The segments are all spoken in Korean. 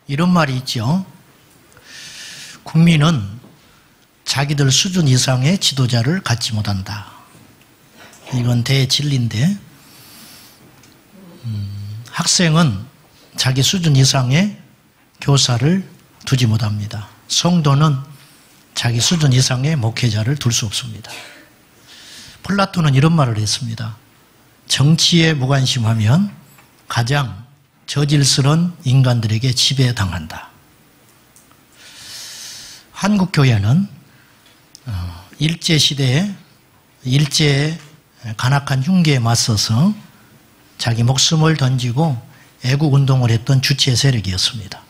이런 말이 있죠. 국민은 자기들 수준 이상의 지도자를 갖지 못한다. 이건 대진리인데, 학생은 자기 수준 이상의 교사를 두지 못합니다. 성도는 자기 수준 이상의 목회자를 둘 수 없습니다. 플라톤은 이런 말을 했습니다. 정치에 무관심하면 가장 저질스러운 인간들에게 지배당한다. 한국교회는 일제시대에 일제의 간악한 흉기에 맞서서 자기 목숨을 던지고 애국운동을 했던 주체 세력이었습니다.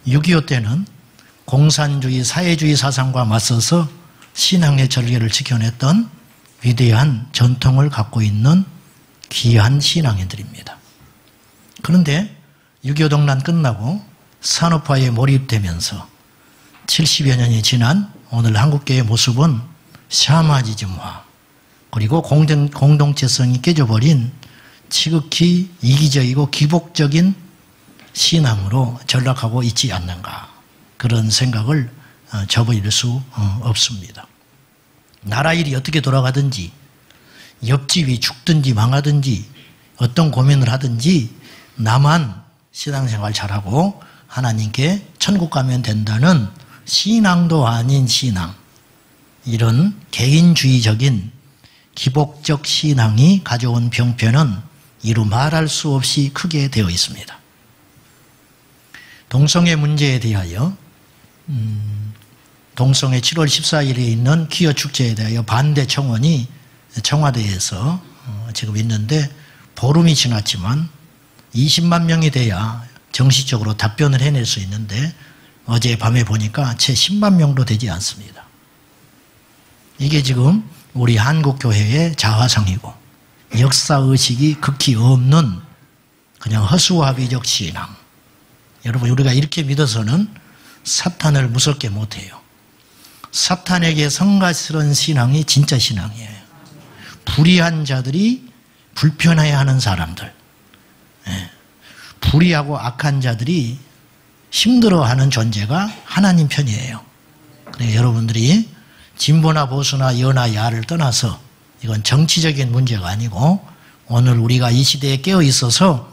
6.25 때는 공산주의, 사회주의 사상과 맞서서 신앙의 절개를 지켜냈던 위대한 전통을 갖고 있는 귀한 신앙인들입니다. 그런데 6.25 동란 끝나고 산업화에 몰입되면서 70여 년이 지난 오늘 한국교회의 모습은 샤머니즘화, 그리고 공동체성이 깨져버린 지극히 이기적이고 기복적인 신앙으로 전락하고 있지 않는가, 그런 생각을 저버릴 수 없습니다. 나라 일이 어떻게 돌아가든지, 옆집이 죽든지 망하든지, 어떤 고민을 하든지 나만 신앙생활 잘하고 하나님께 천국 가면 된다는 신앙도 아닌 신앙, 이런 개인주의적인 기복적 신앙이 가져온 병폐는 이루 말할 수 없이 크게 되어 있습니다. 동성애 문제에 대하여 동성애 7월 14일에 있는 퀴어 축제에 대하여 반대 청원이 청와대에서 지금 있는데, 보름이 지났지만 20만 명이 돼야 정식적으로 답변을 해낼 수 있는데 어제 밤에 보니까 채 10만 명도 되지 않습니다. 이게 지금 우리 한국교회의 자화상이고 역사의식이 극히 없는 그냥 허수아비적 신앙. 여러분, 우리가 이렇게 믿어서는 사탄을 무섭게 못해요. 사탄에게 성가스러운 신앙이 진짜 신앙이에요. 불의한 자들이 불편해하는 사람들, 불의하고 악한 자들이 힘들어하는 존재가 하나님 편이에요. 그래서 여러분들이 진보나 보수나 여나 야를 떠나서 이건 정치적인 문제가 아니고, 오늘 우리가 이 시대에 깨어 있어서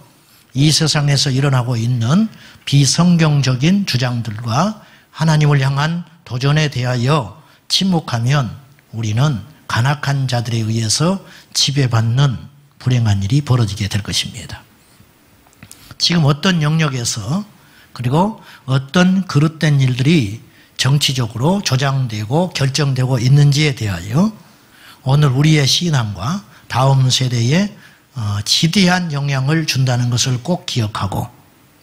이 세상에서 일어나고 있는 비성경적인 주장들과 하나님을 향한 도전에 대하여 침묵하면 우리는 간악한 자들에 의해서 지배받는 불행한 일이 벌어지게 될 것입니다. 지금 어떤 영역에서, 그리고 어떤 그릇된 일들이 정치적으로 조장되고 결정되고 있는지에 대하여 오늘 우리의 신앙과 다음 세대에 지대한 영향을 준다는 것을 꼭 기억하고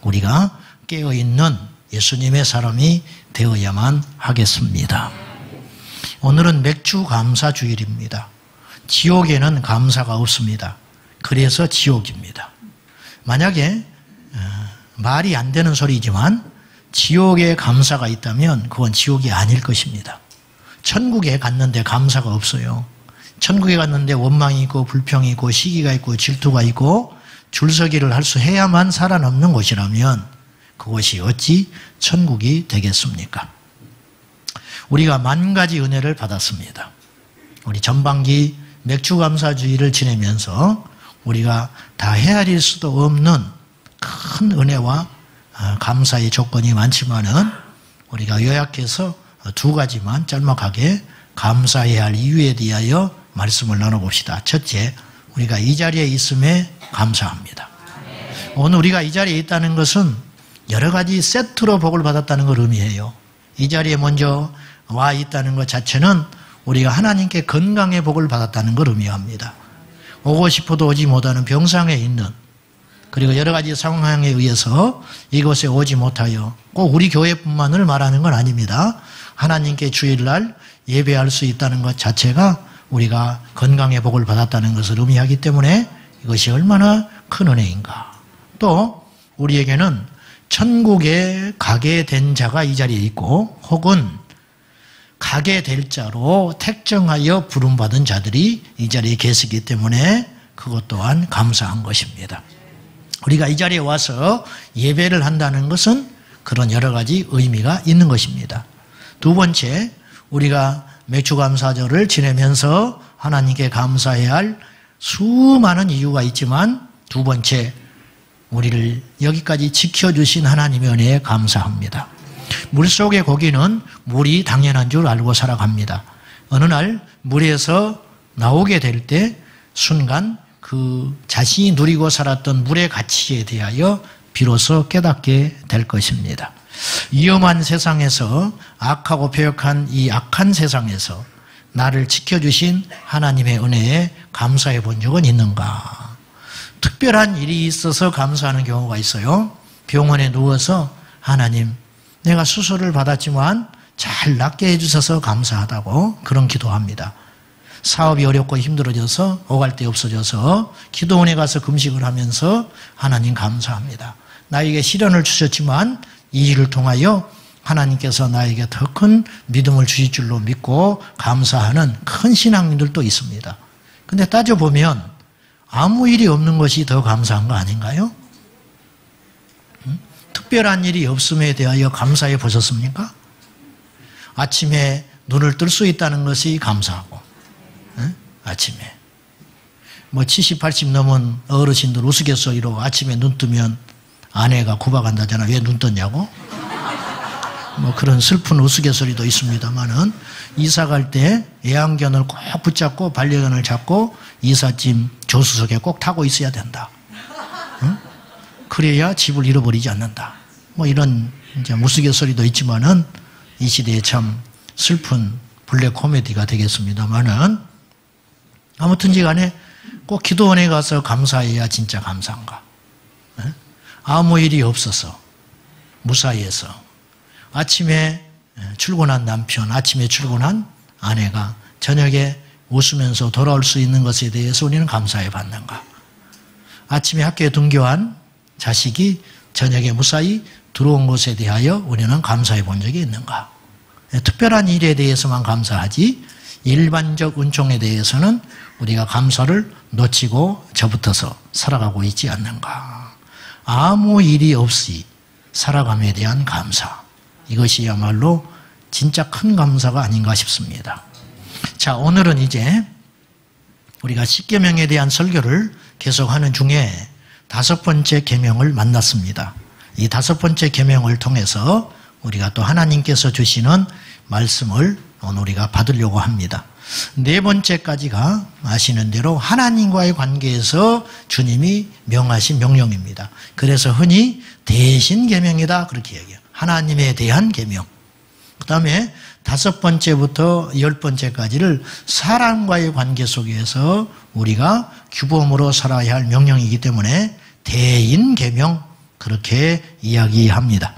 우리가 깨어있는 예수님의 사람이 되어야만 하겠습니다. 오늘은 맥주 감사 주일입니다. 지옥에는 감사가 없습니다. 그래서 지옥입니다. 만약에 말이 안 되는 소리지만 지옥에 감사가 있다면 그건 지옥이 아닐 것입니다. 천국에 갔는데 감사가 없어요. 천국에 갔는데 원망이 있고 불평이 있고 시기가 있고 질투가 있고 줄서기를 할 수 해야만 살아남는 곳이라면 그것이 어찌 천국이 되겠습니까? 우리가 만 가지 은혜를 받았습니다. 우리 전반기 맥주감사주의를 지내면서 우리가 다 헤아릴 수도 없는 큰 은혜와 감사의 조건이 많지만은 우리가 요약해서 두 가지만 짤막하게 감사해야 할 이유에 대하여 말씀을 나눠봅시다. 첫째, 우리가 이 자리에 있음에 감사합니다. 오늘 우리가 이 자리에 있다는 것은 여러 가지 세트로 복을 받았다는 걸 의미해요. 이 자리에 먼저 와 있다는 것 자체는 우리가 하나님께 건강의 복을 받았다는 걸 의미합니다. 오고 싶어도 오지 못하는 병상에 있는, 그리고 여러 가지 상황에 의해서 이곳에 오지 못하여, 꼭 우리 교회뿐만을 말하는 건 아닙니다. 하나님께 주일날 예배할 수 있다는 것 자체가 우리가 건강의 복을 받았다는 것을 의미하기 때문에 이것이 얼마나 큰 은혜인가. 또 우리에게는 천국에 가게 된 자가 이 자리에 있고, 혹은 가게 될 자로 택정하여 부름받은 자들이 이 자리에 계시기 때문에 그것 또한 감사한 것입니다. 우리가 이 자리에 와서 예배를 한다는 것은 그런 여러 가지 의미가 있는 것입니다. 두 번째, 우리가 맥주감사절을 지내면서 하나님께 감사해야 할 수많은 이유가 있지만 두 번째, 우리를 여기까지 지켜주신 하나님의 은혜에 감사합니다. 물속의 고기는 물이 당연한 줄 알고 살아갑니다. 어느 날 물에서 나오게 될 때 순간 그 자신이 누리고 살았던 물의 가치에 대하여 비로소 깨닫게 될 것입니다. 위험한 세상에서, 악하고 배역한 이 악한 세상에서 나를 지켜주신 하나님의 은혜에 감사해 본 적은 있는가? 특별한 일이 있어서 감사하는 경우가 있어요. 병원에 누워서 하나님, 내가 수술을 받았지만 잘 낫게 해주셔서 감사하다고 그런 기도합니다. 사업이 어렵고 힘들어져서 오갈 데 없어져서 기도원에 가서 금식을 하면서 하나님 감사합니다. 나에게 시련을 주셨지만 이 일을 통하여 하나님께서 나에게 더 큰 믿음을 주실 줄로 믿고 감사하는 큰 신앙인들도 있습니다. 근데 따져보면 아무 일이 없는 것이 더 감사한 거 아닌가요? 특별한 일이 없음에 대하여 감사해 보셨습니까? 아침에 눈을 뜰 수 있다는 것이 감사하고, 아침에. 70, 80 넘은 어르신들 우스갯소리로 아침에 눈 뜨면 아내가 구박한다잖아. 왜 눈 떴냐고? 그런 슬픈 우스갯소리도 있습니다만은, 이사 갈 때 애완견을 꼭 붙잡고 반려견을 잡고 이삿짐 조수석에 꼭 타고 있어야 된다. 응? 그래야 집을 잃어버리지 않는다. 이런 이제 우스갯소리도 있지만은 이 시대에 참 슬픈 블랙 코미디가 되겠습니다만은, 아무튼지 간에 꼭 기도원에 가서 감사해야 진짜 감사한가. 아무 일이 없어서 무사히해서 아침에 출근한 남편, 아침에 출근한 아내가 저녁에 웃으면서 돌아올 수 있는 것에 대해서 우리는 감사해 받는가. 아침에 학교에 등교한 자식이 저녁에 무사히 들어온 것에 대하여 우리는 감사해 본 적이 있는가. 특별한 일에 대해서만 감사하지 일반적 은총에 대해서는 우리가 감사를 놓치고 저붙어서 살아가고 있지 않는가. 아무 일이 없이 살아감에 대한 감사, 이것이야말로 진짜 큰 감사가 아닌가 싶습니다. 자, 오늘은 이제 우리가 십계명에 대한 설교를 계속하는 중에 5번째 계명을 만났습니다. 이 5번째 계명을 통해서 우리가 또 하나님께서 주시는 말씀을 오늘 우리가 받으려고 합니다. 4번째까지가 아시는 대로 하나님과의 관계에서 주님이 명하신 명령입니다. 그래서 흔히 대신 계명이다 그렇게 얘기해요. 하나님에 대한 계명. 그 다음에 5번째부터 10번째까지를 사람과의 관계 속에서 우리가 규범으로 살아야 할 명령이기 때문에 대인 계명 그렇게 이야기합니다.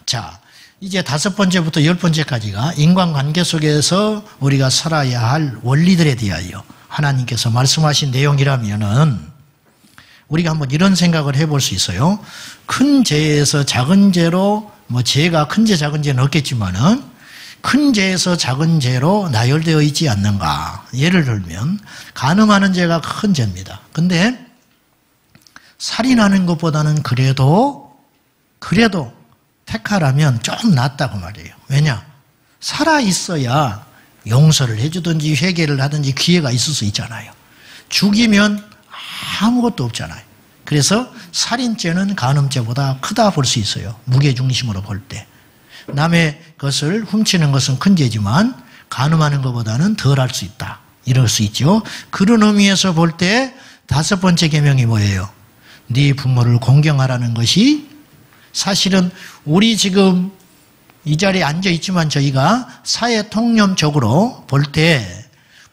자, 이제 5번째부터 10번째까지가 인간관계 속에서 우리가 살아야 할 원리들에 대하여 하나님께서 말씀하신 내용이라면은 우리가 한번 이런 생각을 해볼 수 있어요. 큰 죄에서 작은 죄로, 죄가 큰 죄, 작은 죄는 없겠지만은 큰 죄에서 작은 죄로 나열되어 있지 않는가. 예를 들면 간음하는 죄가 큰 죄입니다. 근데 살인하는 것보다는 그래도 택하라면 좀 낫다고 말이에요. 왜냐? 살아있어야 용서를 해주든지 회개를 하든지 기회가 있을 수 있잖아요. 죽이면 아무것도 없잖아요. 그래서 살인죄는 간음죄보다 크다 볼 수 있어요. 무게중심으로 볼 때. 남의 것을 훔치는 것은 큰 죄지만 간음하는 것보다는 덜 할 수 있다. 이럴 수 있죠. 그런 의미에서 볼 때 5번째 계명이 뭐예요? 네 부모를 공경하라는 것이 사실은 우리 지금 이 자리에 앉아 있지만 저희가 사회 통념적으로 볼 때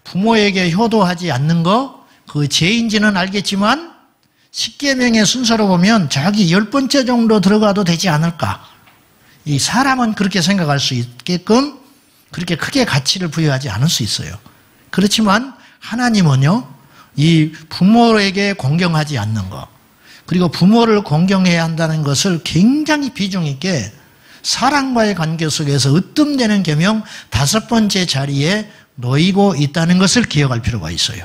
부모에게 효도하지 않는 거 그 죄인지는 알겠지만 10계명의 순서로 보면 자기 10번째 정도 들어가도 되지 않을까. 이 사람은 그렇게 생각할 수 있게끔 그렇게 크게 가치를 부여하지 않을 수 있어요. 그렇지만 하나님은요, 이 부모에게 공경하지 않는 것, 그리고 부모를 공경해야 한다는 것을 굉장히 비중 있게 사람과의 관계 속에서 으뜸되는 계명 5번째 자리에 놓이고 있다는 것을 기억할 필요가 있어요.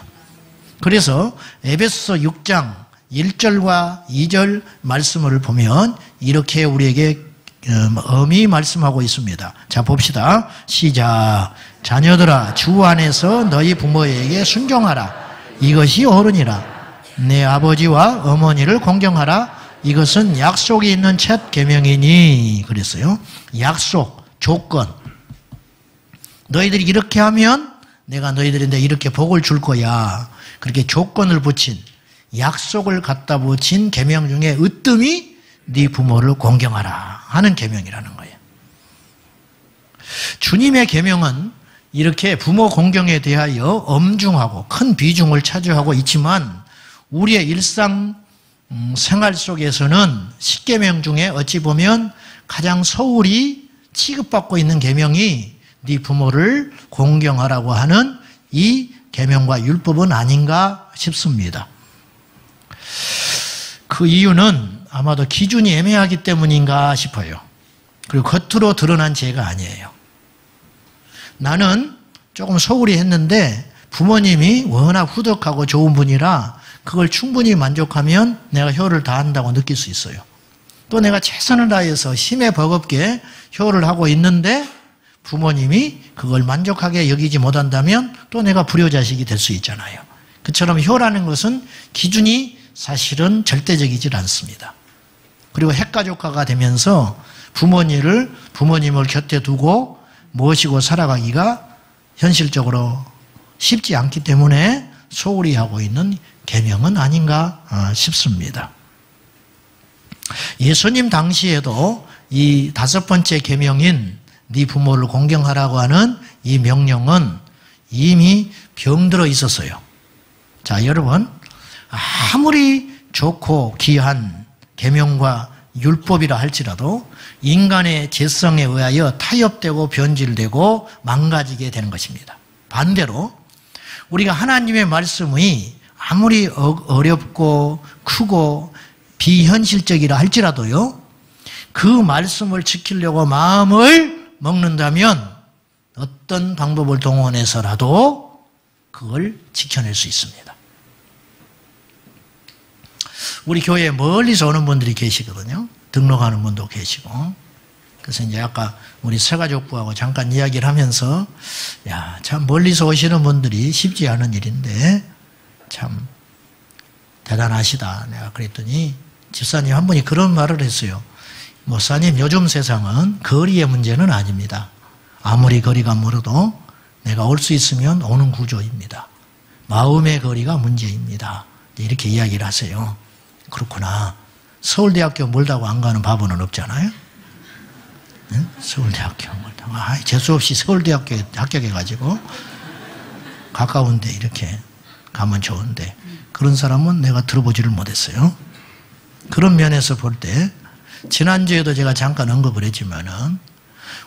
그래서 에베소서 6장 1절과 2절 말씀을 보면 이렇게 우리에게 엄히 말씀하고 있습니다. 자, 봅시다. 시작. 자녀들아, 주 안에서 너희 부모에게 순종하라. 이것이 옳으니라. 내 아버지와 어머니를 공경하라. 이것은 약속이 있는 첫 계명이니. 그랬어요. 약속, 조건. 너희들이 이렇게 하면 내가 너희들인데 이렇게 복을 줄 거야. 그렇게 조건을 붙인, 약속을 갖다 붙인 계명 중에 으뜸이 네 부모를 공경하라 하는 계명이라는 거예요. 주님의 계명은 이렇게 부모 공경에 대하여 엄중하고 큰 비중을 차지하고 있지만 우리의 일상 생활 속에서는 10계명 중에 어찌 보면 가장 소홀히 취급받고 있는 계명이 네 부모를 공경하라고 하는 이 계명과 율법은 아닌가 싶습니다. 그 이유는 아마도 기준이 애매하기 때문인가 싶어요. 그리고 겉으로 드러난 죄가 아니에요. 나는 조금 소홀히 했는데 부모님이 워낙 후덕하고 좋은 분이라 그걸 충분히 만족하면 내가 효를 다한다고 느낄 수 있어요. 또 내가 최선을 다해서 힘에 버겁게 효를 하고 있는데 부모님이 그걸 만족하게 여기지 못한다면 또 내가 불효자식이 될 수 있잖아요. 그처럼 효라는 것은 기준이 사실은 절대적이질 않습니다. 그리고 핵가족화가 되면서 부모님을 곁에 두고 모시고 살아가기가 현실적으로 쉽지 않기 때문에 소홀히 하고 있는 계명은 아닌가 싶습니다. 예수님 당시에도 이 5번째 계명인 네 부모를 공경하라고 하는 이 명령은 이미 병들어 있었어요. 자, 여러분, 아무리 좋고 귀한 계명과 율법이라 할지라도 인간의 죄성에 의하여 타협되고 변질되고 망가지게 되는 것입니다. 반대로 우리가 하나님의 말씀이 아무리 어렵고 크고 비현실적이라 할지라도요, 그 말씀을 지키려고 마음을 먹는다면 어떤 방법을 동원해서라도 그걸 지켜낼 수 있습니다. 우리 교회에 멀리서 오는 분들이 계시거든요. 등록하는 분도 계시고. 그래서 이제 아까 우리 새가족부하고 잠깐 이야기를 하면서, 야, 참 멀리서 오시는 분들이 쉽지 않은 일인데 참 대단하시다. 내가 그랬더니 집사님 한 분이 그런 말을 했어요. 목사님, 요즘 세상은 거리의 문제는 아닙니다. 아무리 거리가 멀어도 내가 올 수 있으면 오는 구조입니다. 마음의 거리가 문제입니다. 이렇게 이야기를 하세요. 그렇구나. 서울대학교 멀다고 안 가는 바보는 없잖아요. 네? 서울대학교 멀다고. 재수없이 서울대학교에 합격해가지고 가까운데 이렇게 가면 좋은데 그런 사람은 내가 들어보지를 못했어요. 그런 면에서 볼 때 지난주에도 제가 잠깐 언급을 했지만은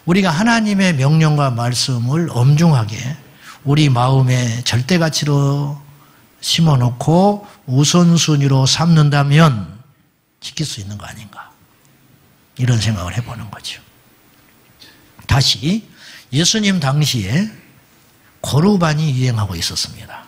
우리가 하나님의 명령과 말씀을 엄중하게 우리 마음의 절대가치로 심어놓고 우선순위로 삼는다면 지킬 수 있는 거 아닌가, 이런 생각을 해보는 거죠. 다시 예수님 당시에 고르반이 유행하고 있었습니다.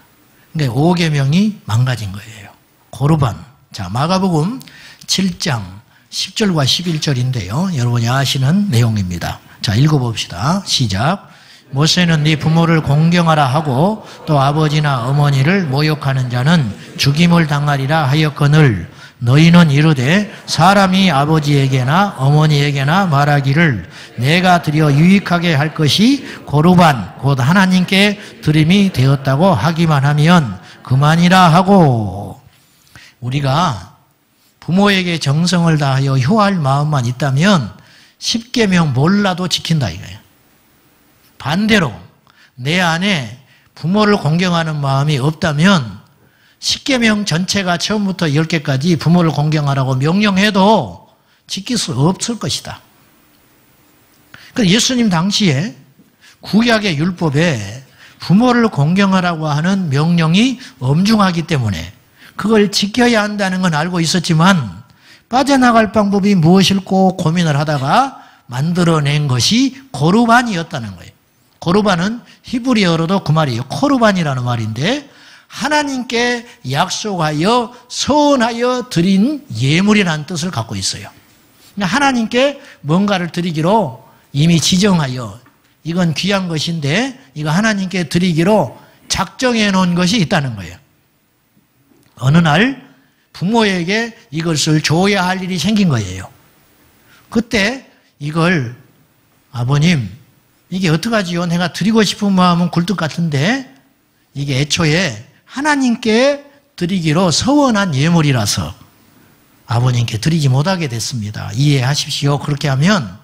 그러니까 5계명이 망가진 거예요. 고르반. 자, 마가복음 7장 10절과 11절인데요. 여러분이 아시는 내용입니다. 자, 읽어봅시다. 시작. 모세는 네 부모를 공경하라 하고 또 아버지나 어머니를 모욕하는 자는 죽임을 당하리라 하였거늘 너희는 이르되 사람이 아버지에게나 어머니에게나 말하기를 내가 드려 유익하게 할 것이 고르반 곧 하나님께 드림이 되었다고 하기만 하면 그만이라 하고, 우리가 부모에게 정성을 다하여 효할 마음만 있다면 10계명 몰라도 지킨다 이거예요. 반대로 내 안에 부모를 공경하는 마음이 없다면 10계명 전체가 처음부터 10개까지 부모를 공경하라고 명령해도 지킬 수 없을 것이다. 그러니까 예수님 당시에 구약의 율법에 부모를 공경하라고 하는 명령이 엄중하기 때문에 그걸 지켜야 한다는 건 알고 있었지만 빠져나갈 방법이 무엇일까 고민을 하다가 만들어낸 것이 고르반이었다는 거예요. 고르반은 히브리어로도 그 말이에요. 코르반이라는 말인데 하나님께 약속하여 서원하여 드린 예물이라는 뜻을 갖고 있어요. 하나님께 뭔가를 드리기로 이미 지정하여 이건 귀한 것인데 이거 하나님께 드리기로 작정해 놓은 것이 있다는 거예요. 어느 날 부모에게 이것을 줘야 할 일이 생긴 거예요. 그때 이걸 아버님 이게 어떡하지요? 내가 드리고 싶은 마음은 굴뚝 같은데 이게 애초에 하나님께 드리기로 서원한 예물이라서 아버님께 드리지 못하게 됐습니다. 이해하십시오. 그렇게 하면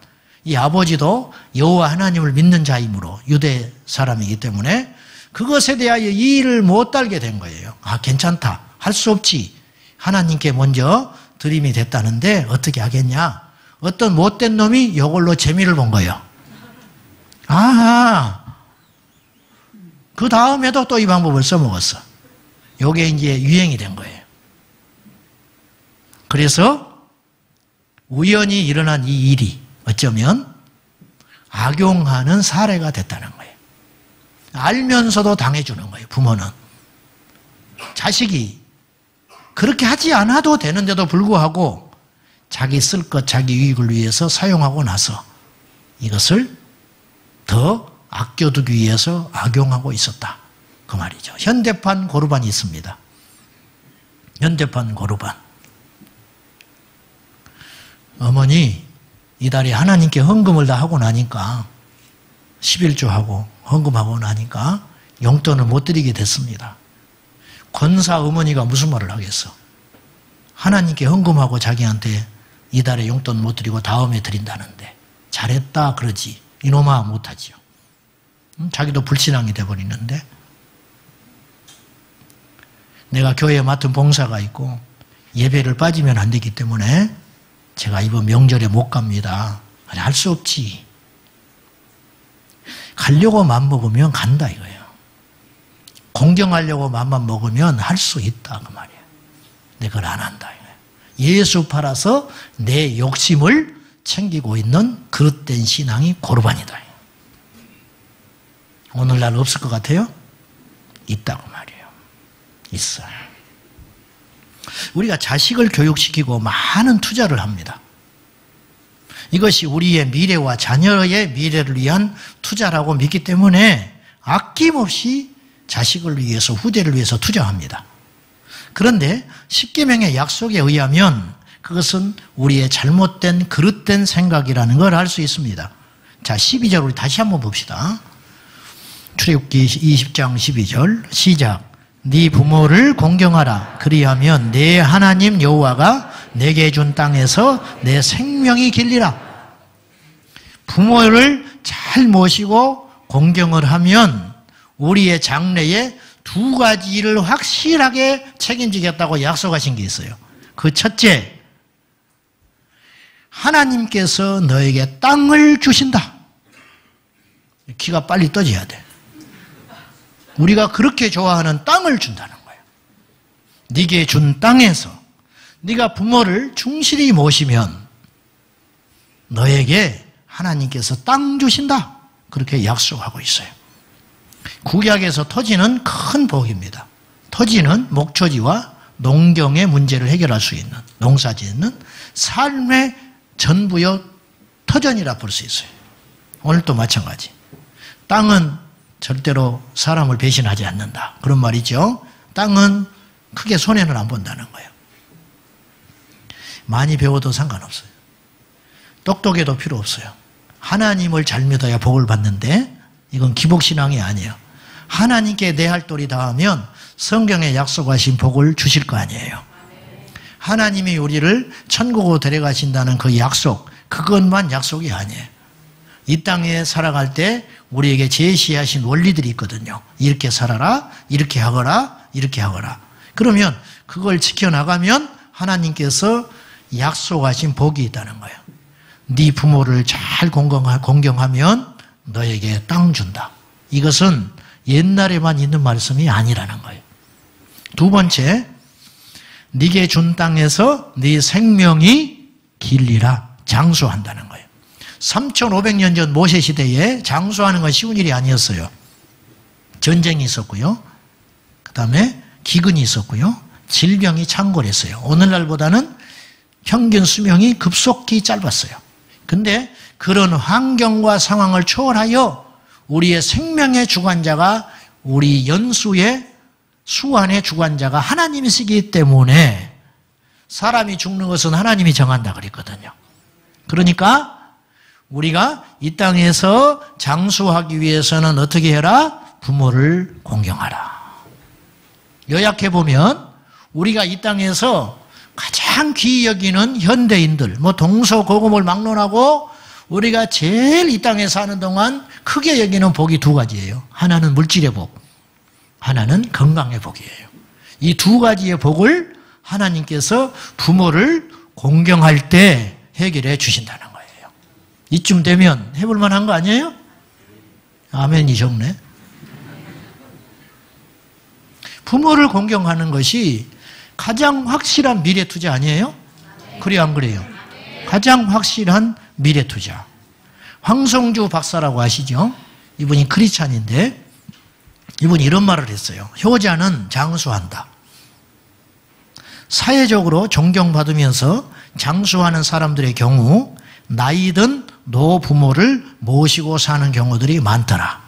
이 아버지도 여호와 하나님을 믿는 자이므로 유대 사람이기 때문에 그것에 대하여 이의를 못 달게 된 거예요. 아, 괜찮다. 할 수 없지. 하나님께 먼저 드림이 됐다는데 어떻게 하겠냐. 어떤 못된 놈이 이걸로 재미를 본 거예요. 아, 그 다음에도 또 이 방법을 써먹었어. 요게 이제 유행이 된 거예요. 그래서 우연히 일어난 이 일이 어쩌면 악용하는 사례가 됐다는 거예요. 알면서도 당해주는 거예요, 부모는. 자식이 그렇게 하지 않아도 되는데도 불구하고 자기 쓸 것, 자기 유익을 위해서 사용하고 나서 이것을 더 아껴두기 위해서 악용하고 있었다. 그 말이죠. 현대판 고르반이 있습니다. 현대판 고르반. 어머니, 이달에 하나님께 헌금을 다 하고 나니까 11조하고 헌금하고 나니까 용돈을 못 드리게 됐습니다. 권사 어머니가 무슨 말을 하겠어? 하나님께 헌금하고 자기한테 이달에 용돈 못 드리고 다음에 드린다는데 잘했다 그러지. 이놈아 못하지요. 자기도 불신앙이 돼버리는데 내가 교회에 맡은 봉사가 있고 예배를 빠지면 안 되기 때문에 제가 이번 명절에 못 갑니다. 할 수 없지. 가려고 맘먹으면 간다 이거예요. 공경하려고 맘만 먹으면 할 수 있다 그 말이에요. 근데 그걸 안 한다 이거예요. 예수 팔아서 내 욕심을 챙기고 있는 그릇된 신앙이 고르반이다. 오늘날 없을 것 같아요? 있다고 말이에요. 있어요. 우리가 자식을 교육시키고 많은 투자를 합니다. 이것이 우리의 미래와 자녀의 미래를 위한 투자라고 믿기 때문에 아낌없이 자식을 위해서 후대를 위해서 투자합니다. 그런데 십계명의 약속에 의하면 그것은 우리의 잘못된 그릇된 생각이라는 걸 알 수 있습니다. 자, 12절 우리 다시 한번 봅시다. 출애굽기 20장 12절 시작. 네 부모를 공경하라. 그리하면 내 하나님 여호와가 내게 준 땅에서 내 생명이 길리라. 부모를 잘 모시고 공경을 하면 우리의 장래에 두 가지 일을 확실하게 책임지겠다고 약속하신 게 있어요. 그 첫째, 하나님께서 너에게 땅을 주신다. 귀가 빨리 떠져야 돼. 우리가 그렇게 좋아하는 땅을 준다는 거예요. 네게 준 땅에서 네가 부모를 충실히 모시면 너에게 하나님께서 땅 주신다. 그렇게 약속하고 있어요. 구약에서 토지는 큰 복입니다. 토지는 목초지와 농경의 문제를 해결할 수 있는, 농사짓는 삶의 전부여 터전이라 볼 수 있어요. 오늘도 마찬가지. 땅은 절대로 사람을 배신하지 않는다. 그런 말이죠. 땅은 크게 손해는 안 본다는 거예요. 많이 배워도 상관없어요. 똑똑해도 필요 없어요. 하나님을 잘 믿어야 복을 받는데 이건 기복신앙이 아니에요. 하나님께 내 할 도리 다하면 성경에 약속하신 복을 주실 거 아니에요. 하나님이 우리를 천국으로 데려가신다는 그 약속, 그것만 약속이 아니에요. 이 땅에 살아갈 때 우리에게 제시하신 원리들이 있거든요. 이렇게 살아라, 이렇게 하거라, 이렇게 하거라. 그러면 그걸 지켜나가면 하나님께서 약속하신 복이 있다는 거예요. 네 부모를 잘 공경하면 너에게 땅 준다. 이것은 옛날에만 있는 말씀이 아니라는 거예요. 두 번째, 네게 준 땅에서 네 생명이 길리라. 장수한다는 거예요. 3,500년 전 모세 시대에 장수하는 건 쉬운 일이 아니었어요. 전쟁이 있었고요. 그 다음에 기근이 있었고요. 질병이 창궐했어요. 오늘날보다는 평균 수명이 급속히 짧았어요. 근데 그런 환경과 상황을 초월하여 우리의 생명의 주관자가, 우리 연수의 수완의 주관자가 하나님이시기 때문에 사람이 죽는 것은 하나님이 정한다 그랬거든요. 그러니까 우리가 이 땅에서 장수하기 위해서는 어떻게 해라? 부모를 공경하라. 요약해보면 우리가 이 땅에서 가장 귀히 여기는 현대인들, 동서고금을 막론하고 우리가 제일 이 땅에 사는 동안 크게 여기는 복이 두 가지예요. 하나는 물질의 복, 하나는 건강의 복이에요. 이 두 가지의 복을 하나님께서 부모를 공경할 때 해결해 주신다는 거예요. 이쯤 되면 해볼 만한 거 아니에요? 아멘이 적네. 부모를 공경하는 것이 가장 확실한 미래 투자 아니에요? 그래요, 안 그래요? 가장 확실한 미래 투자. 황성주 박사라고 아시죠? 이분이 크리스찬인데 이분이 이런 말을 했어요. 효자는 장수한다. 사회적으로 존경받으면서 장수하는 사람들의 경우 나이든 노부모를 모시고 사는 경우들이 많더라.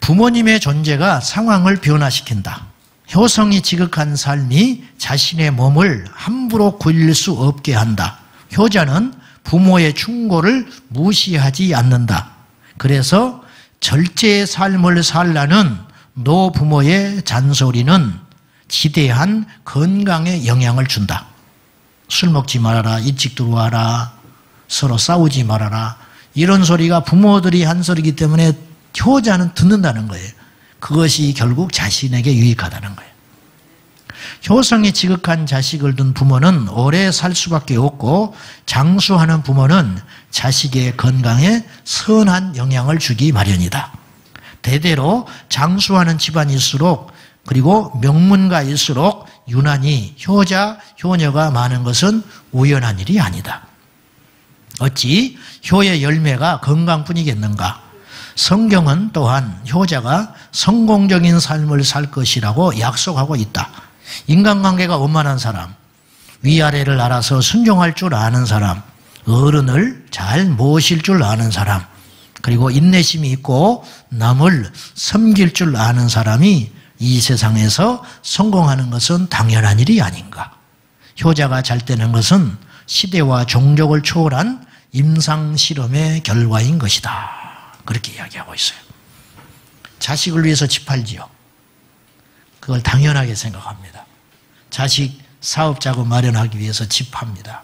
부모님의 존재가 상황을 변화시킨다. 효성이 지극한 삶이 자신의 몸을 함부로 굴릴 수 없게 한다. 효자는 부모의 충고를 무시하지 않는다. 그래서 절제의 삶을 살라는 노부모의 잔소리는 지대한 건강에 영향을 준다. 술 먹지 말아라, 일찍 들어와라, 서로 싸우지 말아라, 이런 소리가 부모들이 한 소리이기 때문에 효자는 듣는다는 거예요. 그것이 결국 자신에게 유익하다는 거예요. 효성이 지극한 자식을 둔 부모는 오래 살 수밖에 없고 장수하는 부모는 자식의 건강에 선한 영향을 주기 마련이다. 대대로 장수하는 집안일수록 그리고 명문가일수록 유난히 효자, 효녀가 많은 것은 우연한 일이 아니다. 어찌 효의 열매가 건강뿐이겠는가? 성경은 또한 효자가 성공적인 삶을 살 것이라고 약속하고 있다. 인간관계가 원만한 사람, 위아래를 알아서 순종할 줄 아는 사람, 어른을 잘 모실 줄 아는 사람, 그리고 인내심이 있고 남을 섬길 줄 아는 사람이 이 세상에서 성공하는 것은 당연한 일이 아닌가. 효자가 잘 되는 것은 시대와 종족을 초월한 임상실험의 결과인 것이다. 그렇게 이야기하고 있어요. 자식을 위해서 집 팔지요. 그걸 당연하게 생각합니다. 자식 사업자금 마련하기 위해서 집 팝니다.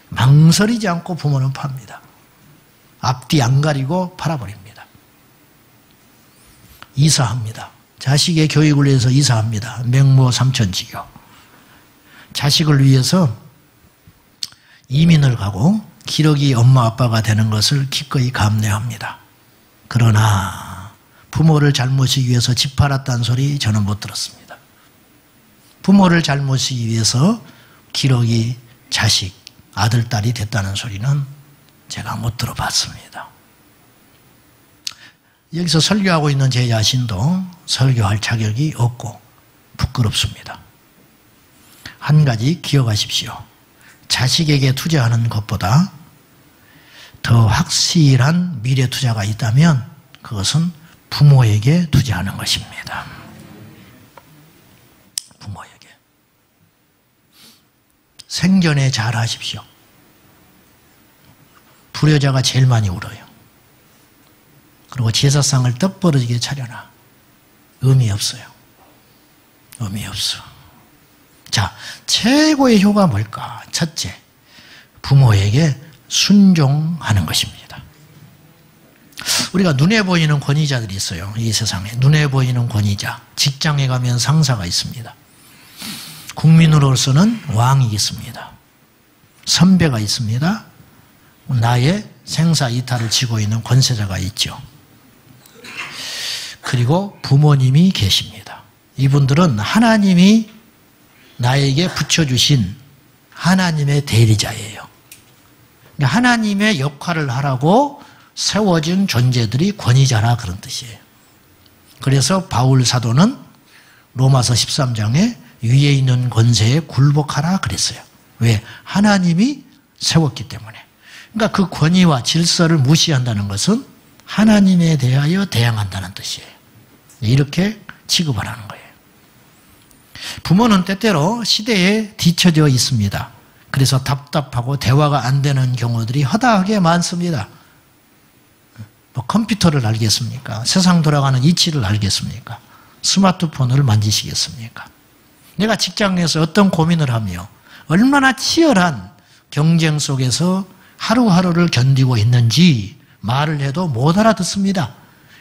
망설이지 않고 부모는 팝니다. 앞뒤 안 가리고 팔아버립니다. 이사합니다. 자식의 교육을 위해서 이사합니다. 맹모 삼천지교. 자식을 위해서 이민을 가고 기러기 엄마 아빠가 되는 것을 기꺼이 감내합니다. 그러나 부모를 잘 모시기 위해서 집 팔았다는 소리 저는 못 들었습니다. 부모를 잘 모시기 위해서 기러기 자식, 아들, 딸이 됐다는 소리는 제가 못 들어봤습니다. 여기서 설교하고 있는 제 자신도 설교할 자격이 없고 부끄럽습니다. 한 가지 기억하십시오. 자식에게 투자하는 것보다 더 확실한 미래 투자가 있다면 그것은 부모에게 투자하는 것입니다. 부모에게. 생전에 잘 하십시오. 불효자가 제일 많이 울어요. 그리고 제사상을 떡 벌어지게 차려놔. 의미 없어요. 의미 없어. 자, 최고의 효가 뭘까? 첫째, 부모에게 순종하는 것입니다. 우리가 눈에 보이는 권위자들이 있어요. 이 세상에 눈에 보이는 권위자, 직장에 가면 상사가 있습니다. 국민으로서는 왕이 있습니다. 선배가 있습니다. 나의 생사 이탈을 지고 있는 권세자가 있죠. 그리고 부모님이 계십니다. 이분들은 하나님이 나에게 붙여주신 하나님의 대리자예요. 하나님의 역할을 하라고 세워진 존재들이 권위자라 그런 뜻이에요. 그래서 바울 사도는 로마서 13장에 위에 있는 권세에 굴복하라 그랬어요. 왜? 하나님이 세웠기 때문에. 그러니까 그 권위와 질서를 무시한다는 것은 하나님에 대하여 대항한다는 뜻이에요. 이렇게 취급을 하는 거예요. 부모는 때때로 시대에 뒤처져 있습니다. 그래서 답답하고 대화가 안 되는 경우들이 허다하게 많습니다. 뭐 컴퓨터를 알겠습니까? 세상 돌아가는 이치를 알겠습니까? 스마트폰을 만지시겠습니까? 내가 직장 내에서 어떤 고민을 하며 얼마나 치열한 경쟁 속에서 하루하루를 견디고 있는지 말을 해도 못 알아듣습니다.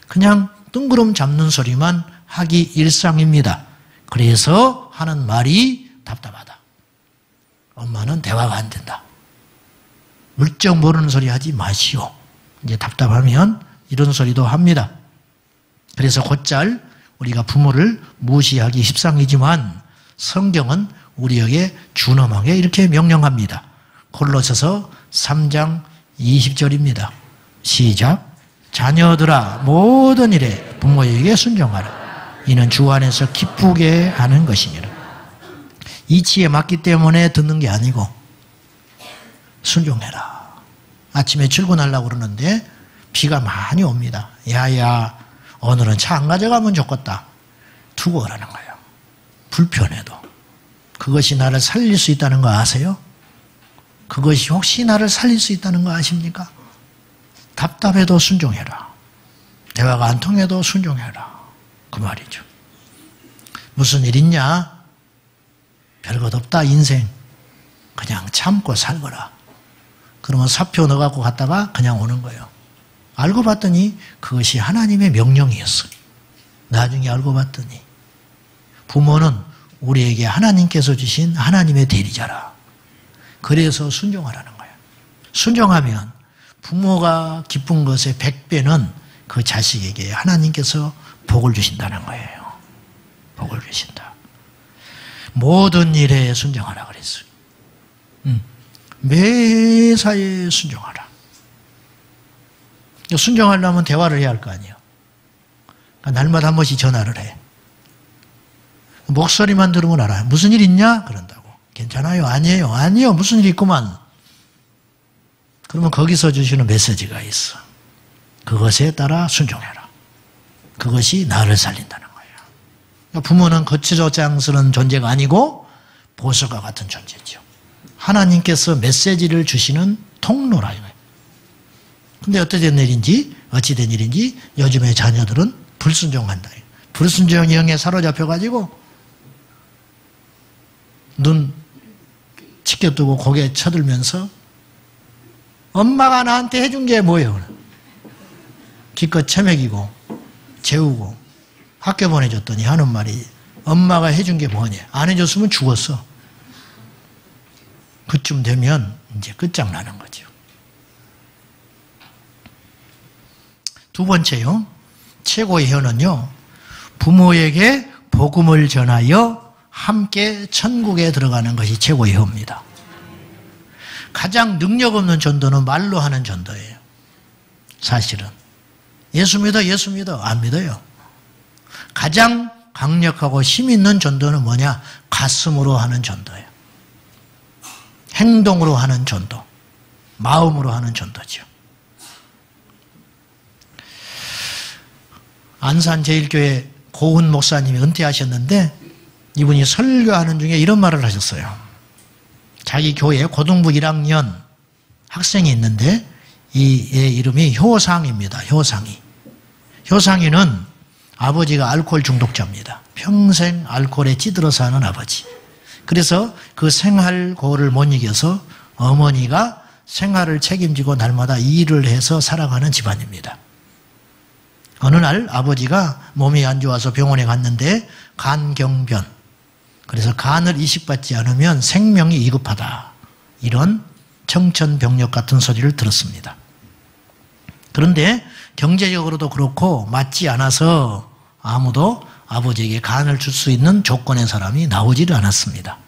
그냥 뜬구름 잡는 소리만 하기 일상입니다. 그래서 하는 말이 답답하다. 엄마는 대화가 안 된다. 물정 모르는 소리 하지 마시오. 이제 답답하면 이런 소리도 합니다. 그래서 곧잘 우리가 부모를 무시하기 십상이지만 성경은 우리에게 준엄하게 이렇게 명령합니다. 골로새서 3장 20절입니다. 시작. 자녀들아 모든 일에 부모에게 순종하라. 이는 주 안에서 기쁘게 하는 것이니라. 이치에 맞기 때문에 듣는 게 아니고 순종해라. 아침에 출근하려고 그러는데 비가 많이 옵니다. 야야 오늘은 차 안 가져가면 좋겠다. 두고 오라는 거예요. 불편해도. 그것이 나를 살릴 수 있다는 거 아세요? 그것이 혹시 나를 살릴 수 있다는 거 아십니까? 답답해도 순종해라. 대화가 안 통해도 순종해라. 그 말이죠. 무슨 일 있냐? 별것 없다 인생. 그냥 참고 살거라. 그러면 사표 넣어갖고 갔다가 그냥 오는 거예요. 알고 봤더니 그것이 하나님의 명령이었어요. 나중에 알고 봤더니 부모는 우리에게 하나님께서 주신 하나님의 대리자라. 그래서 순종하라는 거예요. 순종하면 부모가 기쁜 것의 100배는 그 자식에게 하나님께서 복을 주신다는 거예요. 복을 주신다. 모든 일에 순종하라 그랬어요. 매사에 순종하라. 순종하려면 대화를 해야 할 거 아니에요. 그러니까 날마다 한 번씩 전화를 해. 목소리만 들으면 알아요. 무슨 일 있냐? 그런다고. 괜찮아요. 아니에요. 아니요. 무슨 일 있구만. 그러면 거기서 주시는 메시지가 있어. 그것에 따라 순종해라. 그것이 나를 살린다는 거예요. 그러니까 부모는 거칠어장스러운 존재가 아니고 보석과 같은 존재죠. 하나님께서 메시지를 주시는 통로라 이거예요. 근데 어찌된 일인지 요즘의 자녀들은 불순종한다. 불순종 영에 사로잡혀가지고 눈 치켜두고 고개 쳐들면서 엄마가 나한테 해준 게 뭐예요? 기껏 처먹이고 재우고 학교 보내줬더니 하는 말이 엄마가 해준 게 뭐냐? 안 해줬으면 죽었어. 그쯤 되면 이제 끝장나는 거죠. 두 번째요. 최고의 효는요. 부모에게 복음을 전하여 함께 천국에 들어가는 것이 최고의 효입니다. 가장 능력 없는 전도는 말로 하는 전도예요. 사실은. 예수 믿어, 예수 믿어. 안 믿어요. 가장 강력하고 힘 있는 전도는 뭐냐? 가슴으로 하는 전도예요. 행동으로 하는 전도. 마음으로 하는 전도죠. 안산제일교회 고은 목사님이 은퇴하셨는데 이분이 설교하는 중에 이런 말을 하셨어요. 자기 교회 고등부 1학년 학생이 있는데 이 애 이름이 효상입니다. 효상이. 효상이는 아버지가 알코올 중독자입니다. 평생 알코올에 찌들어 사는 아버지. 그래서 그 생활고를 못 이겨서 어머니가 생활을 책임지고 날마다 일을 해서 살아가는 집안입니다. 어느 날 아버지가 몸이 안 좋아서 병원에 갔는데 간경변. 그래서 간을 이식받지 않으면 생명이 위급하다. 이런 청천벽력 같은 소리를 들었습니다. 그런데 경제적으로도 그렇고 맞지 않아서 아무도 아버지에게 간을 줄 수 있는 조건의 사람이 나오지를 않았습니다.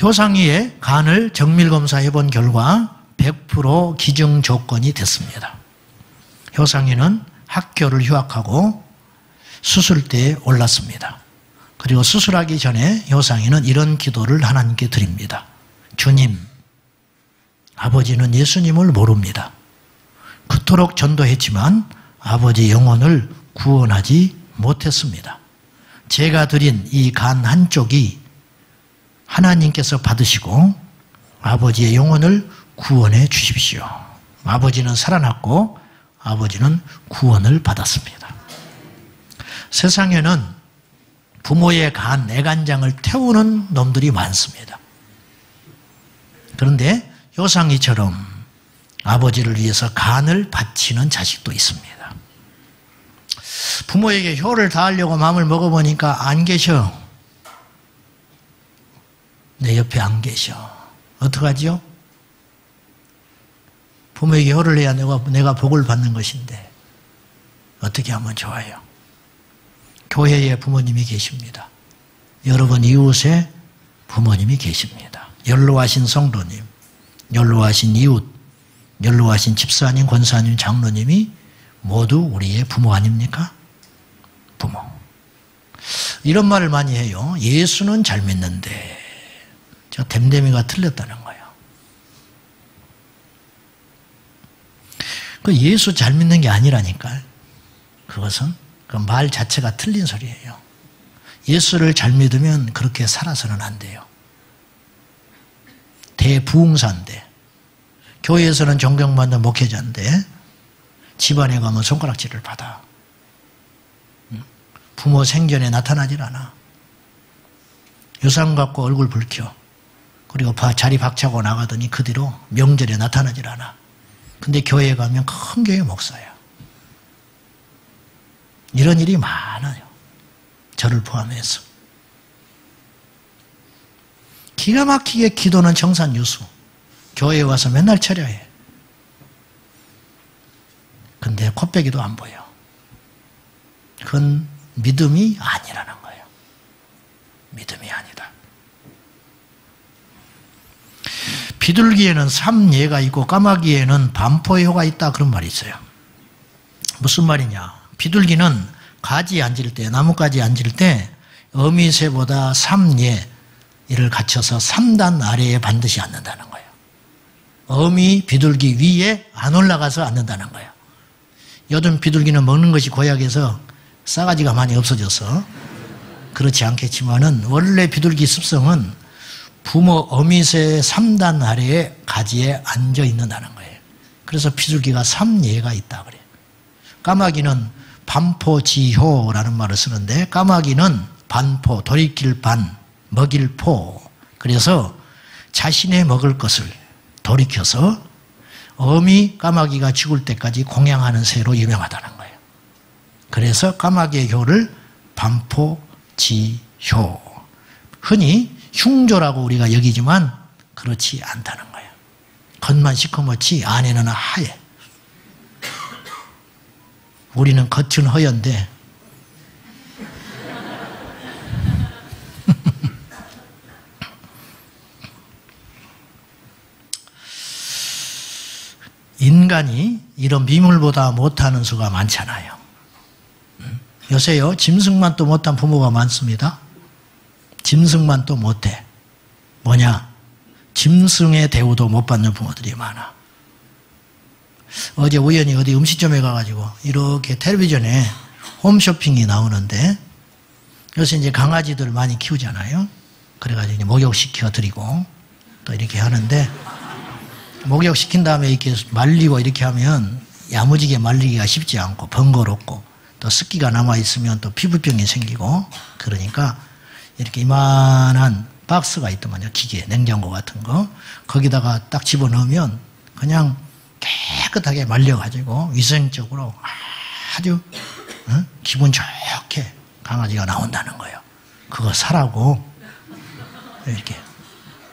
효상이의 간을 정밀검사해 본 결과 100% 기증 조건이 됐습니다. 효상이는 학교를 휴학하고 수술대에 올랐습니다. 그리고 수술하기 전에 효상이는 이런 기도를 하나님께 드립니다. 주님, 아버지는 예수님을 모릅니다. 그토록 전도했지만 아버지 영혼을 구원하지 못했습니다. 제가 드린 이 간 한쪽이 하나님께서 받으시고 아버지의 영혼을 구원해 주십시오. 아버지는 살아났고 아버지는 구원을 받았습니다. 세상에는 부모의 간, 애간장을 태우는 놈들이 많습니다. 그런데 요상이처럼 아버지를 위해서 간을 바치는 자식도 있습니다. 부모에게 효를 다하려고 마음을 먹어보니까 안 계셔. 내 옆에 안 계셔. 어떡하지요? 부모에게 효를 해야 내가 복을 받는 것인데 어떻게 하면 좋아요? 교회에 부모님이 계십니다. 여러분 이웃에 부모님이 계십니다. 연로하신 성도님, 연로하신 이웃, 연로하신 집사님, 권사님, 장로님이 모두 우리의 부모 아닙니까? 부모. 이런 말을 많이 해요. 예수는 잘 믿는데 저 댐댐이가 틀렸다는 거예요. 그 예수 잘 믿는 게 아니라니까요. 그것은 그 말 자체가 틀린 소리예요. 예수를 잘 믿으면 그렇게 살아서는 안 돼요. 대부흥사인데 교회에서는 존경받는 목회자인데 집안에 가면 손가락질을 받아. 부모 생전에 나타나질 않아. 유산 갖고 얼굴 붉혀. 그리고 자리 박차고 나가더니 그 뒤로 명절에 나타나질 않아. 근데 교회에 가면 큰 교회 목사야. 이런 일이 많아요. 저를 포함해서. 기가 막히게 기도는 정산유수. 교회에 와서 맨날 철야해. 근데 콧배기도 안 보여. 그건 믿음이 아니라는 거예요. 믿음이 아니다. 비둘기에는 삼예가 있고 까마귀에는 반포효가 있다 그런 말이 있어요. 무슨 말이냐. 비둘기는 가지에 앉을 때, 나뭇가지에 앉을 때 어미새보다 삼예를 갖춰서 3단 아래에 반드시 앉는다는 거예요. 어미 비둘기 위에 안 올라가서 앉는다는 거예요. 요즘 비둘기는 먹는 것이 고약해서 싸가지가 많이 없어져서 그렇지 않겠지만은 원래 비둘기 습성은 부모 어미새의 3단 아래에 가지에 앉아 있는다는 거예요. 그래서 비둘기가 삼예가 있다 그래요. 까마귀는 반포지효라는 말을 쓰는데 까마귀는 반포, 돌이킬 반, 먹일 포. 그래서 자신의 먹을 것을 돌이켜서 어미 까마귀가 죽을 때까지 공양하는 새로 유명하다는 거예요. 그래서 까마귀의 효를 반포지효. 흔히 흉조라고 우리가 여기지만 그렇지 않다는 거예요. 겉만 시커멓지 안에는 하얘. 우리는 겉은 허연데 인간이 이런 미물보다 못하는 수가 많잖아요. 요새요 짐승만 또 못한 부모가 많습니다. 짐승만 또 못해. 뭐냐? 짐승의 대우도 못 받는 부모들이 많아. 어제 우연히 어디 음식점에 가가지고 이렇게 텔레비전에 홈쇼핑이 나오는데 요새 이제 강아지들 많이 키우잖아요. 그래가지고 이제 목욕시켜 드리고 또 이렇게 하는데 목욕시킨 다음에 이렇게 말리고 이렇게 하면 야무지게 말리기가 쉽지 않고 번거롭고 또 습기가 남아있으면 또 피부병이 생기고 그러니까 이렇게 이만한 박스가 있더만요. 기계, 냉장고 같은 거. 거기다가 딱 집어넣으면 그냥 깨끗하게 말려가지고 위생적으로 아주 기분 좋게 강아지가 나온다는 거예요. 그거 사라고 이렇게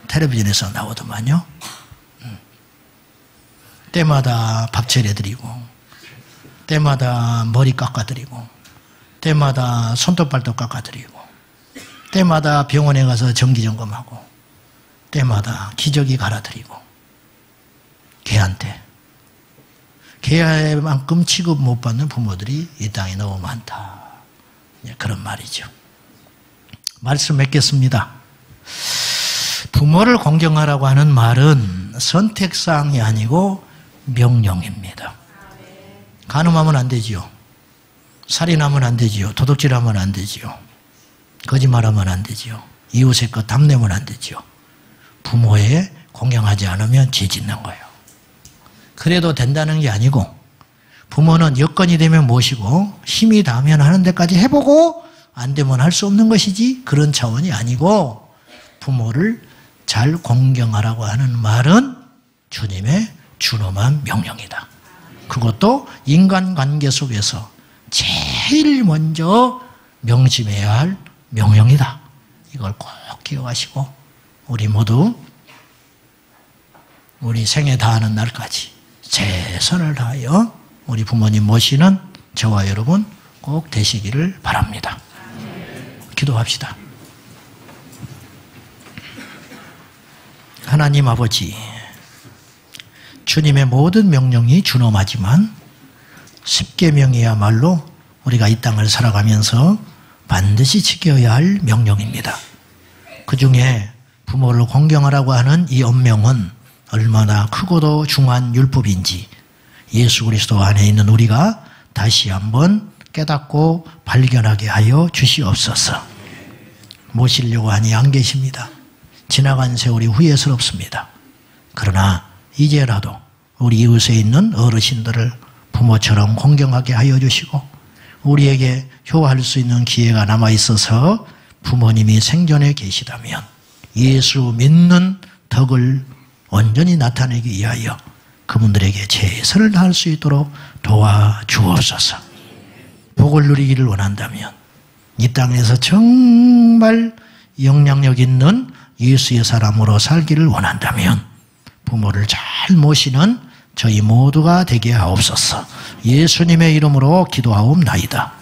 텔레비전에서 나오더만요. 때마다 밥 차려드리고 때마다 머리 깎아드리고 때마다 손톱발톱 깎아드리고 때마다 병원에 가서 정기점검하고 때마다 기저귀 갈아드리고 개한테 개만큼 취급 못 받는 부모들이 이 땅에 너무 많다. 그런 말이죠. 말씀 맺겠습니다. 부모를 공경하라고 하는 말은 선택사항이 아니고 명령입니다. 간음하면 안 되지요. 살인하면 안 되지요. 도둑질하면 안 되지요. 거짓말하면 안 되지요. 이웃의 것 탐내면 안 되지요. 부모에 공경하지 않으면 죄 짓는 거예요. 그래도 된다는 게 아니고 부모는 여건이 되면 모시고 힘이 닿으면 하는 데까지 해보고 안 되면 할 수 없는 것이지 그런 차원이 아니고 부모를 잘 공경하라고 하는 말은 주님의 준엄한 명령이다. 그것도 인간관계 속에서 제일 먼저 명심해야 할 명령이다. 이걸 꼭 기억하시고 우리 모두 우리 생애 다하는 날까지 최선을 다하여 우리 부모님 모시는 저와 여러분 꼭 되시기를 바랍니다. 기도합시다. 하나님 아버지, 주님의 모든 명령이 준엄하지만 십계명이야말로 우리가 이 땅을 살아가면서 반드시 지켜야 할 명령입니다. 그 중에 부모를 공경하라고 하는 이 엄명은 얼마나 크고도 중한 율법인지 예수 그리스도 안에 있는 우리가 다시 한번 깨닫고 발견하게 하여 주시옵소서. 모시려고 하니 안 계십니다. 지나간 세월이 후회스럽습니다. 그러나 이제라도 우리 이웃에 있는 어르신들을 부모처럼 공경하게 하여 주시고 우리에게 효할 수 있는 기회가 남아있어서 부모님이 생전에 계시다면 예수 믿는 덕을 온전히 나타내기 위하여 그분들에게 최선을 다할 수 있도록 도와주옵소서. 복을 누리기를 원한다면 이 땅에서 정말 영향력 있는 예수의 사람으로 살기를 원한다면 부모를 잘 모시는 저희 모두가 되게 하옵소서. 예수님의 이름으로 기도하옵나이다.